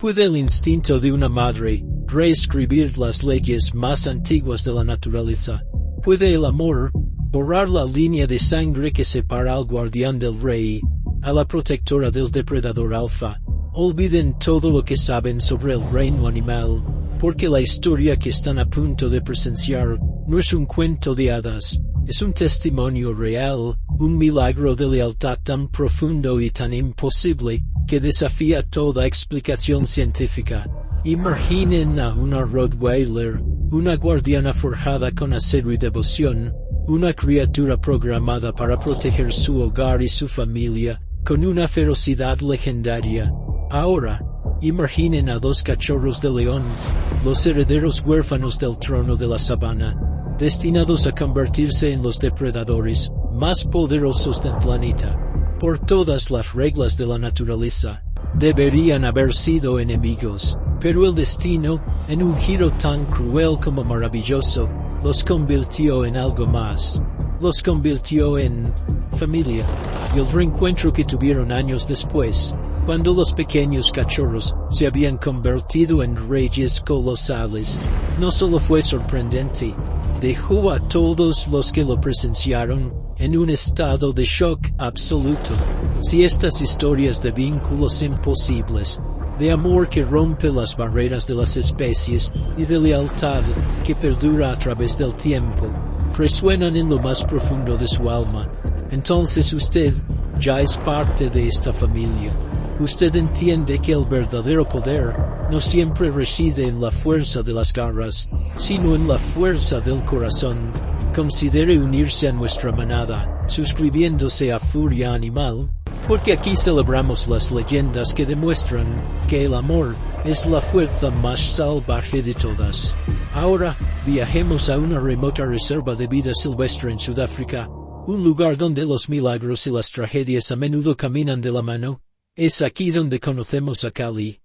Puede el instinto de una madre reescribir las leyes más antiguas de la naturaleza. Puede el amor borrar la línea de sangre que separa al guardián del rey, a la protectora del depredador alfa. Olviden todo lo que saben sobre el reino animal, porque la historia que están a punto de presenciar no es un cuento de hadas, es un testimonio real, un milagro de lealtad tan profundo y tan imposible, que desafía toda explicación científica. Imaginen a una Rottweiler, una guardiana forjada con acero y devoción, una criatura programada para proteger su hogar y su familia, con una ferocidad legendaria. Ahora, imaginen a dos cachorros de león, los herederos huérfanos del trono de la sabana, destinados a convertirse en los depredadores más poderosos del planeta. Por todas las reglas de la naturaleza, deberían haber sido enemigos, pero el destino, en un giro tan cruel como maravilloso, los convirtió en algo más. Los convirtió en familia. Y el reencuentro que tuvieron años después, cuando los pequeños cachorros se habían convertido en reyes colosales, no solo fue sorprendente, dejó a todos los que lo presenciaron en un estado de shock absoluto. Si estas historias de vínculos imposibles, de amor que rompe las barreras de las especies y de lealtad que perdura a través del tiempo, resuenan en lo más profundo de su alma, entonces usted ya es parte de esta familia. Usted entiende que el verdadero poder no siempre reside en la fuerza de las garras, sino en la fuerza del corazón. Considere unirse a nuestra manada, suscribiéndose a Furia Animal, porque aquí celebramos las leyendas que demuestran que el amor es la fuerza más salvaje de todas. Ahora, viajemos a una remota reserva de vida silvestre en Sudáfrica, un lugar donde los milagros y las tragedias a menudo caminan de la mano. Es aquí donde conocemos a Cali.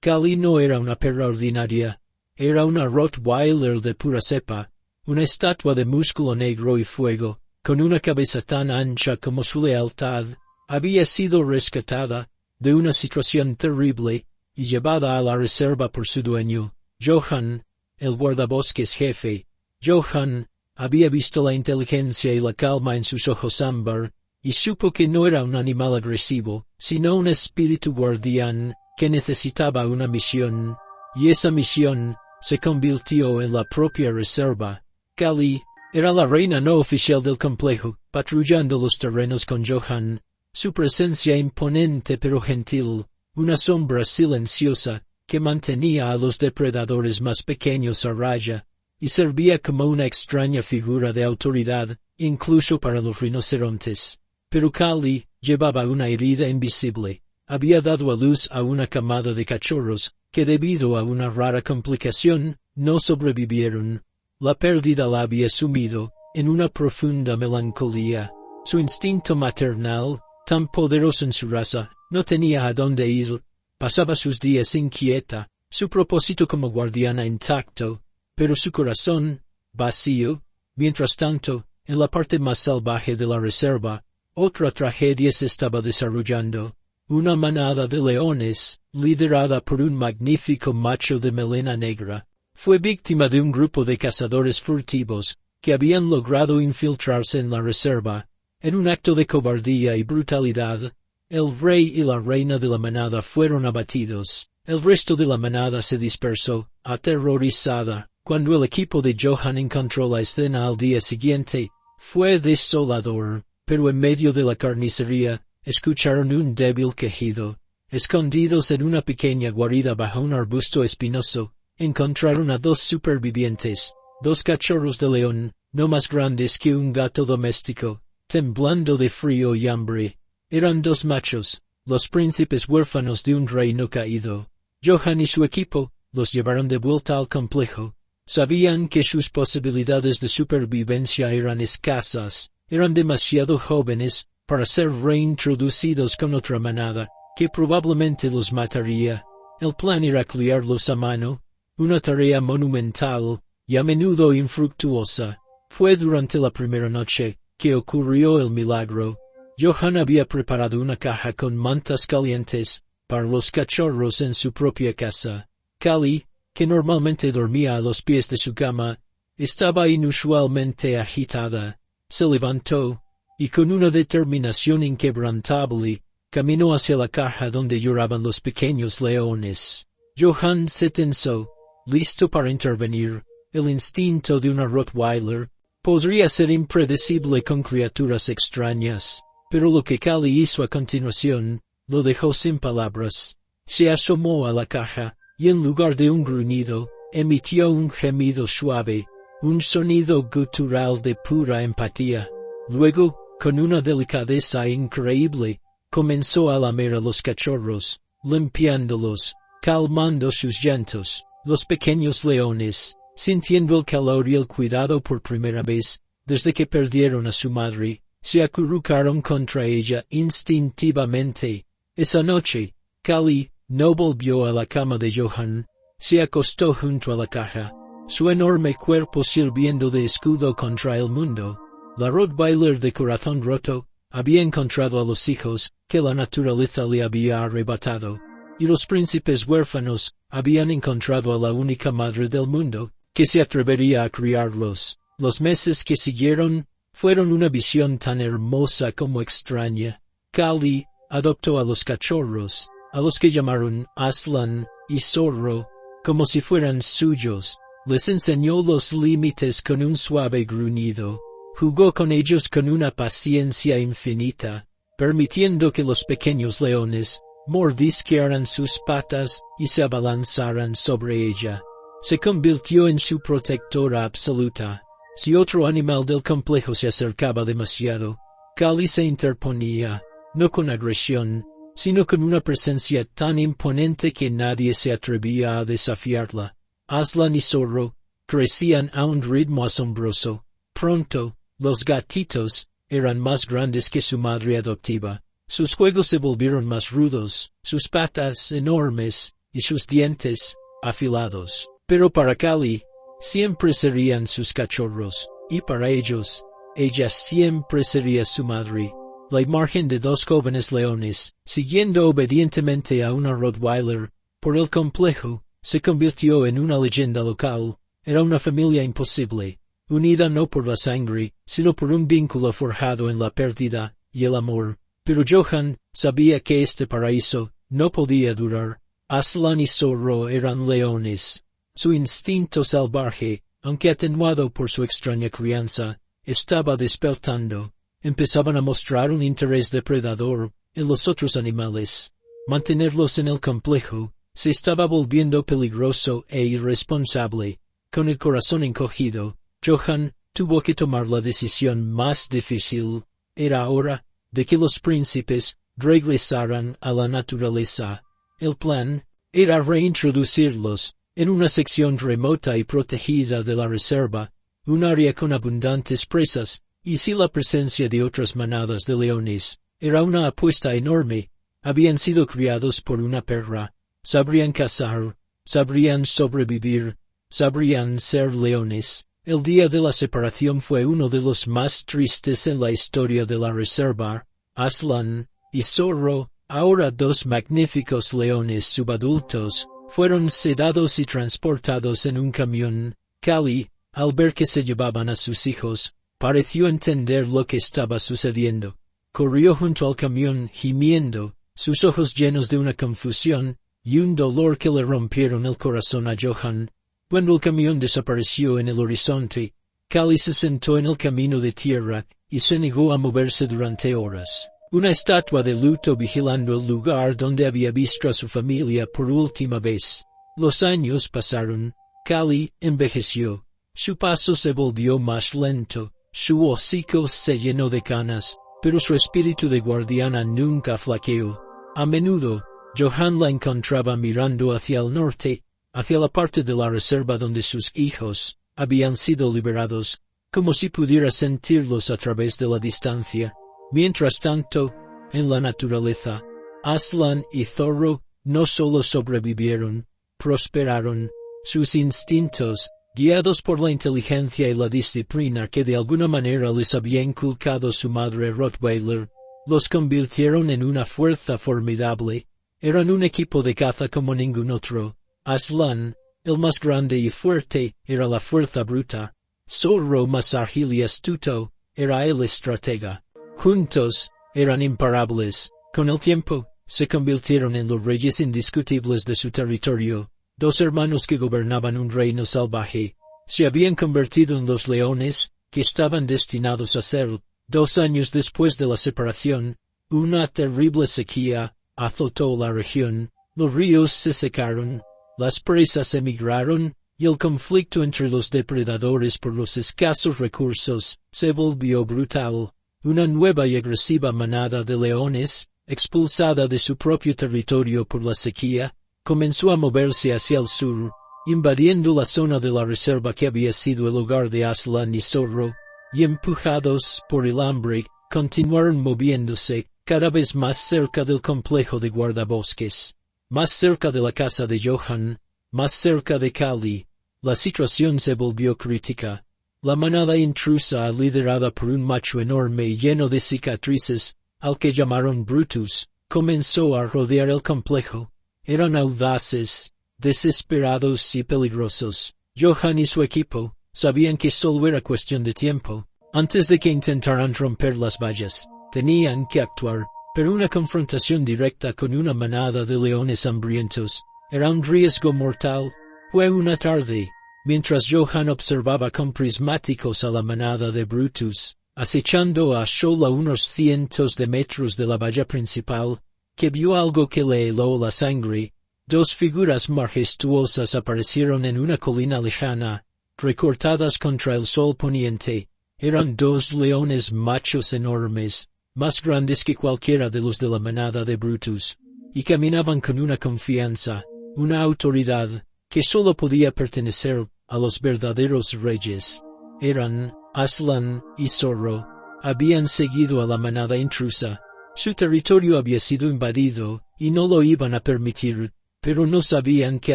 Cali no era una perra ordinaria, era una Rottweiler de pura cepa, una estatua de músculo negro y fuego, con una cabeza tan ancha como su lealtad. Había sido rescatada de una situación terrible y llevada a la reserva por su dueño, Johan, el guardabosques jefe. Johan había visto la inteligencia y la calma en sus ojos ámbar, y supo que no era un animal agresivo, sino un espíritu guardián que necesitaba una misión, y esa misión se convirtió en la propia reserva. Cali era la reina no oficial del complejo, patrullando los terrenos con Johan. Su presencia imponente pero gentil, una sombra silenciosa, que mantenía a los depredadores más pequeños a raya, y servía como una extraña figura de autoridad, incluso para los rinocerontes. Pero Cali llevaba una herida invisible. Había dado a luz a una camada de cachorros, que debido a una rara complicación, no sobrevivieron. La pérdida la había sumido en una profunda melancolía. Su instinto maternal, tan poderoso en su raza, no tenía a dónde ir. Pasaba sus días inquieta, su propósito como guardiana intacto, pero su corazón, vacío. Mientras tanto, en la parte más salvaje de la reserva, otra tragedia se estaba desarrollando. Una manada de leones, liderada por un magnífico macho de melena negra, fue víctima de un grupo de cazadores furtivos, que habían logrado infiltrarse en la reserva. En un acto de cobardía y brutalidad, el rey y la reina de la manada fueron abatidos. El resto de la manada se dispersó, aterrorizada. Cuando el equipo de Johan encontró la escena al día siguiente, fue desolador. Pero en medio de la carnicería, escucharon un débil quejido. Escondidos en una pequeña guarida bajo un arbusto espinoso, encontraron a dos supervivientes, dos cachorros de león, no más grandes que un gato doméstico, temblando de frío y hambre. Eran dos machos, los príncipes huérfanos de un reino caído. Johan y su equipo los llevaron de vuelta al complejo. Sabían que sus posibilidades de supervivencia eran escasas. Eran demasiado jóvenes para ser reintroducidos con otra manada, que probablemente los mataría. El plan era criarlos a mano, una tarea monumental, y a menudo infructuosa. Fue durante la primera noche que ocurrió el milagro. Johan había preparado una caja con mantas calientes, para los cachorros en su propia casa. Callie, que normalmente dormía a los pies de su cama, estaba inusualmente agitada. Se levantó, y con una determinación inquebrantable, caminó hacia la caja donde lloraban los pequeños leones. Johann se tensó, listo para intervenir. El instinto de una Rottweiler podría ser impredecible con criaturas extrañas, pero lo que Callie hizo a continuación lo dejó sin palabras. Se asomó a la caja, y en lugar de un gruñido, emitió un gemido suave, un sonido gutural de pura empatía. Luego, con una delicadeza increíble, comenzó a lamer a los cachorros, limpiándolos, calmando sus llantos. Los pequeños leones, sintiendo el calor y el cuidado por primera vez, desde que perdieron a su madre, se acurrucaron contra ella instintivamente. Esa noche, Callie no volvió a la cama de Johann, se acostó junto a la caja, su enorme cuerpo sirviendo de escudo contra el mundo. La Rottweiler de corazón roto había encontrado a los hijos que la naturaleza le había arrebatado, y los príncipes huérfanos habían encontrado a la única madre del mundo que se atrevería a criarlos. Los meses que siguieron fueron una visión tan hermosa como extraña. Callie adoptó a los cachorros, a los que llamaron Aslan y Zorro, como si fueran suyos. Les enseñó los límites con un suave gruñido. Jugó con ellos con una paciencia infinita, permitiendo que los pequeños leones mordisquearan sus patas y se abalanzaran sobre ella. Se convirtió en su protectora absoluta. Si otro animal del complejo se acercaba demasiado, Callie se interponía, no con agresión, sino con una presencia tan imponente que nadie se atrevía a desafiarla. Aslan y Zorro crecían a un ritmo asombroso. Pronto, los gatitos eran más grandes que su madre adoptiva. Sus juegos se volvieron más rudos, sus patas enormes y sus dientes afilados. Pero para Callie, siempre serían sus cachorros, y para ellos, ella siempre sería su madre. La imagen de dos jóvenes leones, siguiendo obedientemente a una Rottweiler, por el complejo, se convirtió en una leyenda local. Era una familia imposible, unida no por la sangre, sino por un vínculo forjado en la pérdida y el amor. Pero Johann sabía que este paraíso no podía durar. Aslan y Zorro eran leones. Su instinto salvaje, aunque atenuado por su extraña crianza, estaba despertando. Empezaban a mostrar un interés depredador en los otros animales. Mantenerlos en el complejo se estaba volviendo peligroso e irresponsable. Con el corazón encogido, Johann tuvo que tomar la decisión más difícil. Era hora de que los príncipes regresaran a la naturaleza. El plan era reintroducirlos en una sección remota y protegida de la reserva, un área con abundantes presas, y si la presencia de otras manadas de leones era una apuesta enorme, habían sido criados por una perra, sabrían cazar, sabrían sobrevivir, sabrían ser leones. El día de la separación fue uno de los más tristes en la historia de la reserva. Aslan y Zorro, ahora dos magníficos leones subadultos, fueron sedados y transportados en un camión. Callie, al ver que se llevaban a sus hijos, pareció entender lo que estaba sucediendo. Corrió junto al camión gimiendo, sus ojos llenos de una confusión y un dolor que le rompieron el corazón a Johann. Cuando el camión desapareció en el horizonte, Callie se sentó en el camino de tierra y se negó a moverse durante horas. Una estatua de luto vigilando el lugar donde había visto a su familia por última vez. Los años pasaron. Callie envejeció. Su paso se volvió más lento. Su hocico se llenó de canas, pero su espíritu de guardiana nunca flaqueó. A menudo, Johann la encontraba mirando hacia el norte, hacia la parte de la reserva donde sus hijos habían sido liberados, como si pudiera sentirlos a través de la distancia. Mientras tanto, en la naturaleza, Aslan y Zorro no solo sobrevivieron, prosperaron. Sus instintos, guiados por la inteligencia y la disciplina que de alguna manera les había inculcado su madre Rottweiler, los convirtieron en una fuerza formidable. Eran un equipo de caza como ningún otro. Aslan, el más grande y fuerte, era la fuerza bruta. Zorro, más ágil y astuto, era el estratega. Juntos, eran imparables. Con el tiempo, se convirtieron en los reyes indiscutibles de su territorio. Dos hermanos que gobernaban un reino salvaje. Se habían convertido en los leones, que estaban destinados a ser. 2 años después de la separación, una terrible sequía azotó la región, los ríos se secaron, las presas emigraron, y el conflicto entre los depredadores por los escasos recursos se volvió brutal. Una nueva y agresiva manada de leones, expulsada de su propio territorio por la sequía, comenzó a moverse hacia el sur, invadiendo la zona de la reserva que había sido el hogar de Aslan y Zorro, y empujados por el hambre, continuaron moviéndose cada vez más cerca del complejo de guardabosques, más cerca de la casa de Johan, más cerca de Kali. La situación se volvió crítica. La manada intrusa, liderada por un macho enorme y lleno de cicatrices, al que llamaron Brutus, comenzó a rodear el complejo. Eran audaces, desesperados y peligrosos. Johan y su equipo sabían que solo era cuestión de tiempo. Antes de que intentaran romper las vallas, tenían que actuar, pero una confrontación directa con una manada de leones hambrientos era un riesgo mortal. Fue una tarde, mientras Johan observaba con prismáticos a la manada de Brutus, acechando a solo unos cientos de metros de la valla principal, que vio algo que le heló la sangre. 2 figuras majestuosas aparecieron en una colina lejana, recortadas contra el sol poniente. Eran 2 leones machos enormes, más grandes que cualquiera de los de la manada de Brutus, y caminaban con una confianza, una autoridad, que solo podía pertenecer a los verdaderos reyes. Eran Aslan y Zorro. Habían seguido a la manada intrusa. Su territorio había sido invadido, y no lo iban a permitir, pero no sabían que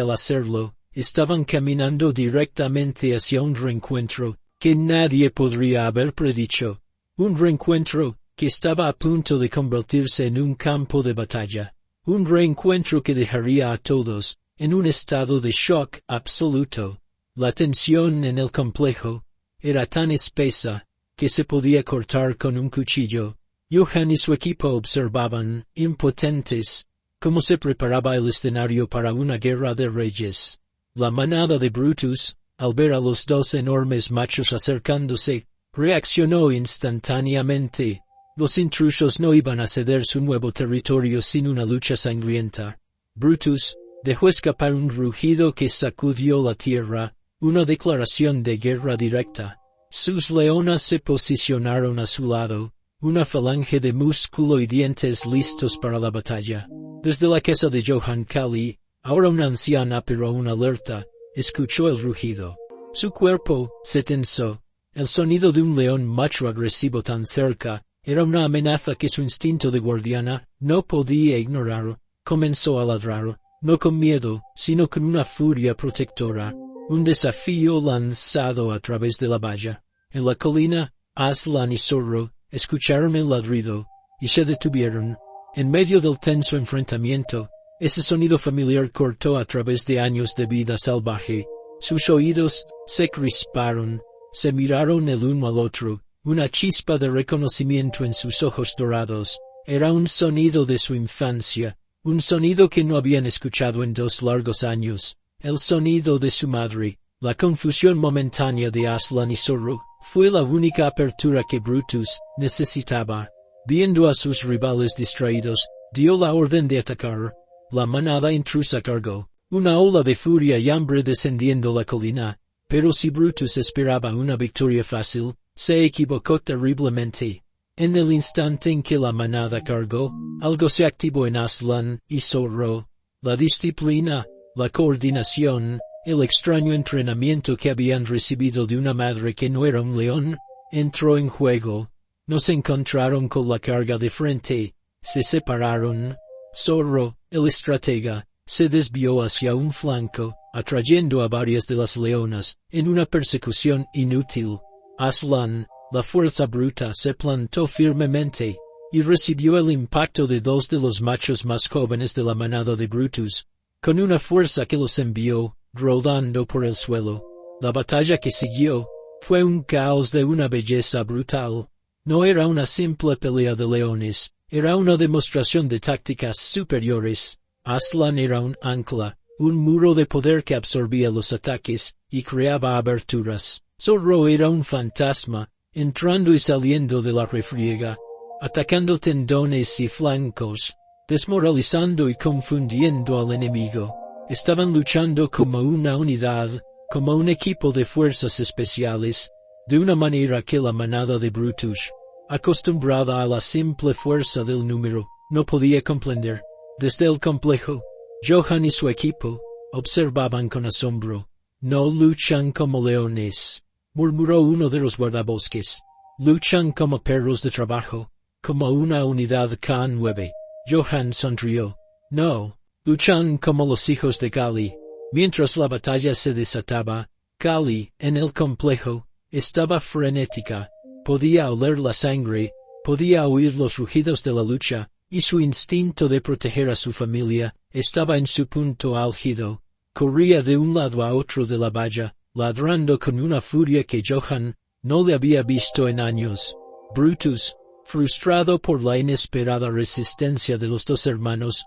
al hacerlo, estaban caminando directamente hacia un reencuentro que nadie podría haber predicho. Un reencuentro que estaba a punto de convertirse en un campo de batalla. Un reencuentro que dejaría a todos en un estado de shock absoluto. La tensión en el complejo era tan espesa que se podía cortar con un cuchillo. Johan y su equipo observaban, impotentes, cómo se preparaba el escenario para una guerra de reyes. La manada de Brutus, al ver a los 2 enormes machos acercándose, reaccionó instantáneamente. Los intrusos no iban a ceder su nuevo territorio sin una lucha sangrienta. Brutus dejó escapar un rugido que sacudió la tierra, una declaración de guerra directa. Sus leonas se posicionaron a su lado, una falange de músculo y dientes listos para la batalla. Desde la casa de Johan Kali, ahora una anciana pero aún alerta, escuchó el rugido. Su cuerpo se tensó. El sonido de un león macho agresivo tan cerca era una amenaza que su instinto de guardiana no podía ignorar. Comenzó a ladrar, no con miedo, sino con una furia protectora. Un desafío lanzado a través de la valla. En la colina, Aslan y Zorro escucharon el ladrido, y se detuvieron. En medio del tenso enfrentamiento, ese sonido familiar cortó a través de años de vida salvaje. Sus oídos se crisparon, se miraron el uno al otro, una chispa de reconocimiento en sus ojos dorados. Era un sonido de su infancia, un sonido que no habían escuchado en 2 largos años, el sonido de su madre. La confusión momentánea de Aslan y Zorro fue la única apertura que Brutus necesitaba. Viendo a sus rivales distraídos, dio la orden de atacar. La manada intrusa cargó, una ola de furia y hambre descendiendo la colina, pero si Brutus esperaba una victoria fácil, se equivocó terriblemente. En el instante en que la manada cargó, algo se activó en Aslan y Zorro. La disciplina, la coordinación, el extraño entrenamiento que habían recibido de una madre que no era un león, entró en juego. No se encontraron con la carga de frente, se separaron. Zorro, el estratega, se desvió hacia un flanco, atrayendo a varias de las leonas, en una persecución inútil. Aslan, la fuerza bruta, se plantó firmemente. y recibió el impacto de dos de los machos más jóvenes de la manada de Brutus, con una fuerza que los envió, rodando por el suelo. La batalla que siguió, fue un caos de una belleza brutal. No era una simple pelea de leones, era una demostración de tácticas superiores. Aslan era un ancla, un muro de poder que absorbía los ataques, y creaba aberturas. Zorro era un fantasma, entrando y saliendo de la refriega, atacando tendones y flancos, desmoralizando y confundiendo al enemigo. Estaban luchando como una unidad, como un equipo de fuerzas especiales, de una manera que la manada de Brutus, acostumbrada a la simple fuerza del número, no podía comprender. Desde el complejo, Johan y su equipo, observaban con asombro. No luchan como leones, murmuró uno de los guardabosques. Luchan como perros de trabajo, como una unidad K9. Johan sonrió. No, luchan como los hijos de Kali. Mientras la batalla se desataba, Kali, en el complejo, estaba frenética. Podía oler la sangre, podía oír los rugidos de la lucha, y su instinto de proteger a su familia estaba en su punto álgido. Corría de un lado a otro de la valla, ladrando con una furia que Johan no le había visto en años. Brutus, frustrado por la inesperada resistencia de los dos hermanos,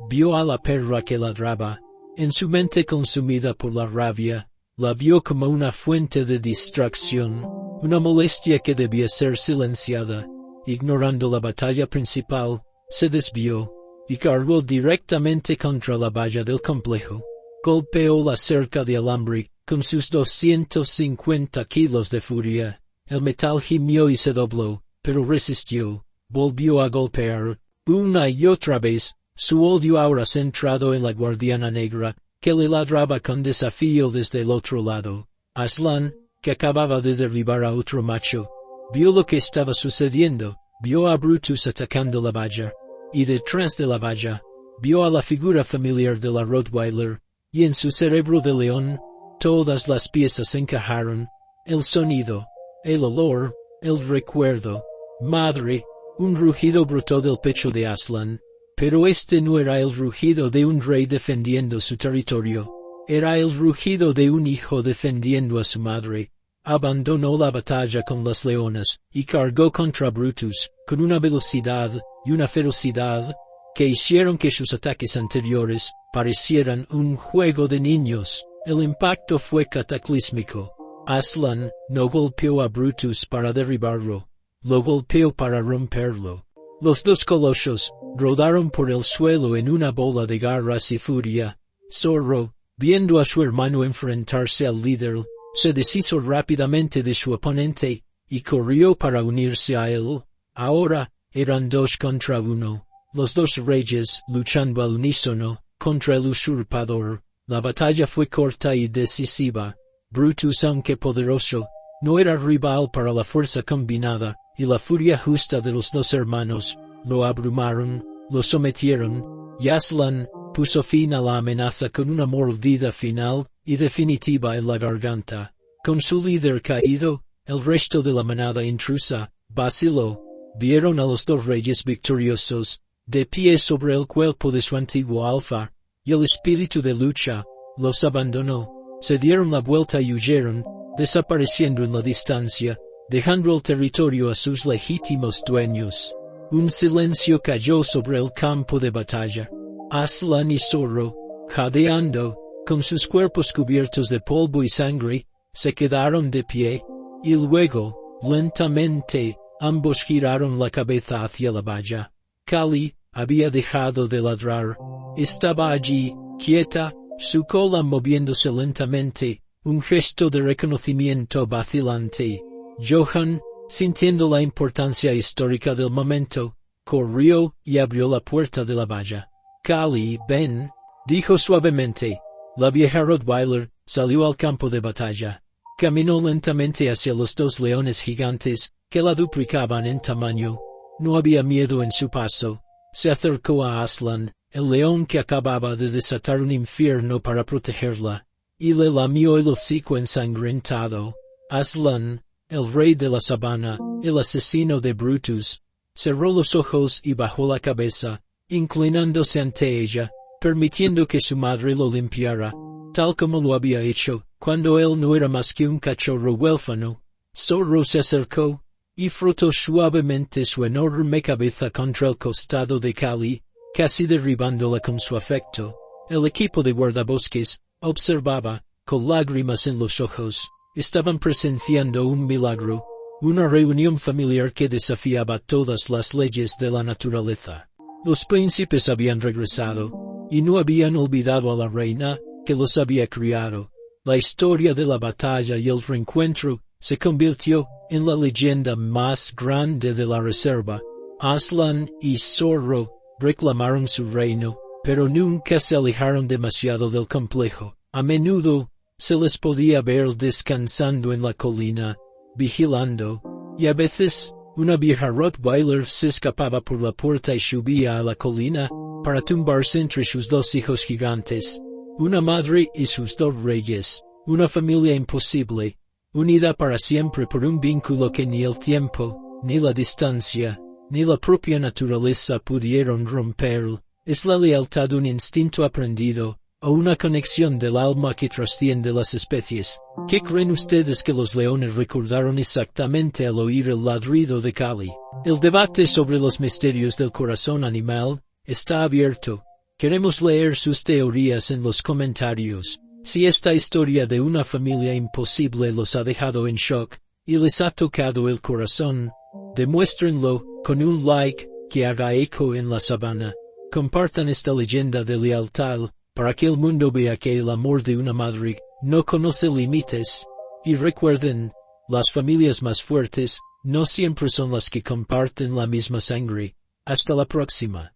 vio a la perra que ladraba. En su mente consumida por la rabia, la vio como una fuente de distracción, una molestia que debía ser silenciada. Ignorando la batalla principal, se desvió, y cargó directamente contra la valla del complejo. Golpeó la cerca de alambre, con sus 250 kilos de furia. El metal gimió y se dobló, pero resistió. Volvió a golpear, una y otra vez, su odio ahora centrado en la guardiana negra, que le ladraba con desafío desde el otro lado. Aslan, que acababa de derribar a otro macho, vio lo que estaba sucediendo, vio a Brutus atacando la valla, y detrás de la valla, vio a la figura familiar de la Rottweiler, y en su cerebro de león, todas las piezas encajaron, el sonido, el olor, el recuerdo. Madre, un rugido brotó del pecho de Aslan, pero este no era el rugido de un rey defendiendo su territorio, era el rugido de un hijo defendiendo a su madre. Abandonó la batalla con las leonas, y cargó contra Brutus, con una velocidad y una ferocidad, que hicieron que sus ataques anteriores parecieran un juego de niños. El impacto fue cataclísmico. Aslan no golpeó a Brutus para derribarlo, lo golpeó para romperlo. Los dos colosos rodaron por el suelo en una bola de garras y furia. Zorro, viendo a su hermano enfrentarse al líder, se deshizo rápidamente de su oponente, y corrió para unirse a él. Ahora, eran 2 contra 1. Los dos reyes, luchando al unísono, contra el usurpador. La batalla fue corta y decisiva. Brutus, aunque poderoso, no era rival para la fuerza combinada, y la furia justa de los dos hermanos, lo abrumaron, lo sometieron, y Aslan puso fin a la amenaza con una mordida final y definitiva en la garganta. Con su líder caído, el resto de la manada intrusa vaciló. Vieron a los dos reyes victoriosos, de pie sobre el cuerpo de su antiguo alfa, y el espíritu de lucha los abandonó. Se dieron la vuelta y huyeron, desapareciendo en la distancia, dejando el territorio a sus legítimos dueños. Un silencio cayó sobre el campo de batalla. Aslan y Zorro, jadeando, con sus cuerpos cubiertos de polvo y sangre, se quedaron de pie, y luego, lentamente, ambos giraron la cabeza hacia la valla. Kali había dejado de ladrar. Estaba allí, quieta, su cola moviéndose lentamente, un gesto de reconocimiento vacilante. Johan, sintiendo la importancia histórica del momento, corrió y abrió la puerta de la valla. Kali, ven, dijo suavemente. La vieja Rottweiler salió al campo de batalla. Caminó lentamente hacia los 2 leones gigantes, que la duplicaban en tamaño. No había miedo en su paso. Se acercó a Aslan, el león que acababa de desatar un infierno para protegerla, y le lamió el hocico ensangrentado. Aslan, el rey de la sabana, el asesino de Brutus, cerró los ojos y bajó la cabeza, inclinándose ante ella, permitiendo que su madre lo limpiara, tal como lo había hecho, cuando él no era más que un cachorro huérfano. Zorro se acercó, y frotó suavemente su enorme cabeza contra el costado de Cali, casi derribándola con su afecto. El equipo de guardabosques observaba, con lágrimas en los ojos. Estaban presenciando un milagro, una reunión familiar que desafiaba todas las leyes de la naturaleza. Los príncipes habían regresado, y no habían olvidado a la reina, que los había criado. La historia de la batalla y el reencuentro se convirtió en la leyenda más grande de la reserva. Aslan y Zorro reclamaron su reino, pero nunca se alejaron demasiado del complejo. A menudo se les podía ver descansando en la colina, vigilando, y a veces una vieja Rottweiler se escapaba por la puerta y subía a la colina para tumbarse entre sus dos hijos gigantes. Una madre y sus dos reyes, una familia imposible, unida para siempre por un vínculo que ni el tiempo, ni la distancia, ni la propia naturaleza pudieron romper. ¿Es la lealtad un instinto aprendido, o una conexión del alma que trasciende las especies? ¿Qué creen ustedes que los leones recordaron exactamente al oír el ladrido de Cali? El debate sobre los misterios del corazón animal está abierto. Queremos leer sus teorías en los comentarios. Si esta historia de una familia imposible los ha dejado en shock, y les ha tocado el corazón, demuéstrenlo con un like que haga eco en la sabana. Compartan esta leyenda de lealtad, para que el mundo vea que el amor de una madre no conoce límites. Y recuerden, las familias más fuertes no siempre son las que comparten la misma sangre. Hasta la próxima.